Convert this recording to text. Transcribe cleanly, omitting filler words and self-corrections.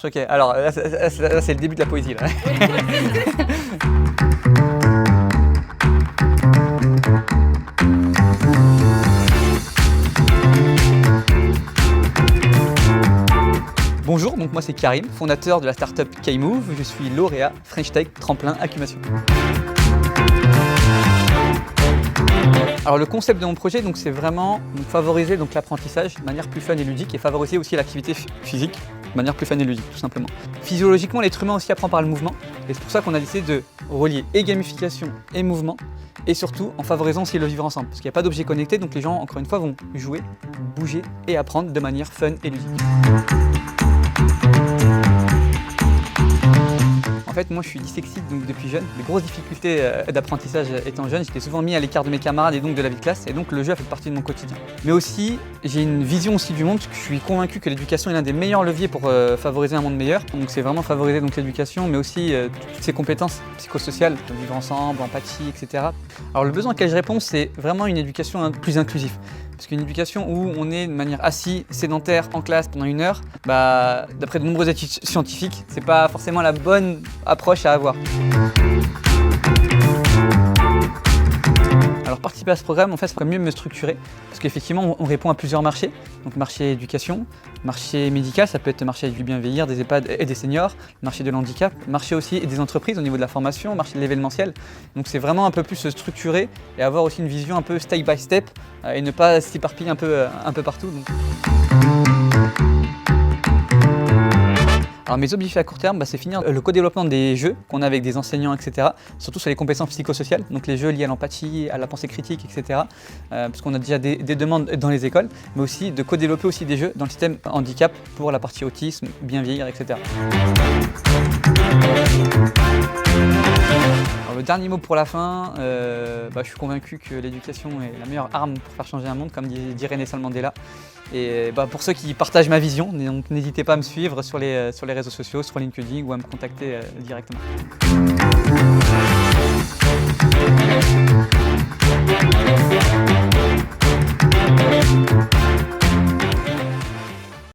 Ok, alors là, c'est le début de la poésie là. Bonjour, donc moi c'est Karim, fondateur de la startup K-Move. Je suis lauréat French Tech Tremplin Accumation. Alors le concept de mon projet, c'est vraiment favoriser l'apprentissage de manière plus fun et ludique et favoriser aussi l'activité physique de manière plus fun et ludique, tout simplement. Physiologiquement, l'être humain aussi apprend par le mouvement et c'est pour ça qu'on a décidé de relier et gamification et mouvement et surtout en favorisant aussi le vivre ensemble parce qu'il n'y a pas d'objet connecté, donc les gens, encore une fois, vont jouer, bouger et apprendre de manière fun et ludique. En fait, moi je suis dyslexique donc depuis jeune. Les grosses difficultés d'apprentissage étant jeune, j'étais souvent mis à l'écart de mes camarades et donc de la vie de classe, et donc le jeu a fait partie de mon quotidien. Mais aussi, j'ai une vision aussi du monde, parce que je suis convaincu que l'éducation est l'un des meilleurs leviers pour favoriser un monde meilleur. Donc c'est vraiment favoriser l'éducation, mais aussi toutes ces compétences psychosociales, vivre ensemble, empathie, etc. Alors le besoin auquel je réponds, c'est vraiment une éducation plus inclusive. Parce qu'une éducation où on est de manière assis, sédentaire, en classe pendant 1 heure, d'après de nombreuses études scientifiques, c'est pas forcément la bonne approche à avoir. Alors participer à ce programme, en fait, ça pourrait mieux me structurer, parce qu'effectivement, on répond à plusieurs marchés. Donc marché éducation, marché médical, ça peut être marché du bien vieillir, des EHPAD et des seniors, marché de l'handicap, marché aussi des entreprises au niveau de la formation, marché de l'événementiel. Donc c'est vraiment un peu plus structuré et avoir aussi une vision un peu step by step et ne pas s'éparpiller un peu partout. Alors mes objectifs à court terme, c'est finir le co-développement des jeux qu'on a avec des enseignants, etc. Surtout sur les compétences psychosociales, donc les jeux liés à l'empathie, à la pensée critique, etc. Parce qu'on a déjà des demandes dans les écoles, mais aussi de co-développer aussi des jeux dans le système handicap pour la partie autisme, bien vieillir, etc. Alors, le dernier mot pour la fin, je suis convaincu que l'éducation est la meilleure arme pour faire changer un monde, comme dit Nelson Mandela. Et pour ceux qui partagent ma vision, donc n'hésitez pas à me suivre sur les réseaux sociaux, sur LinkedIn ou à me contacter directement.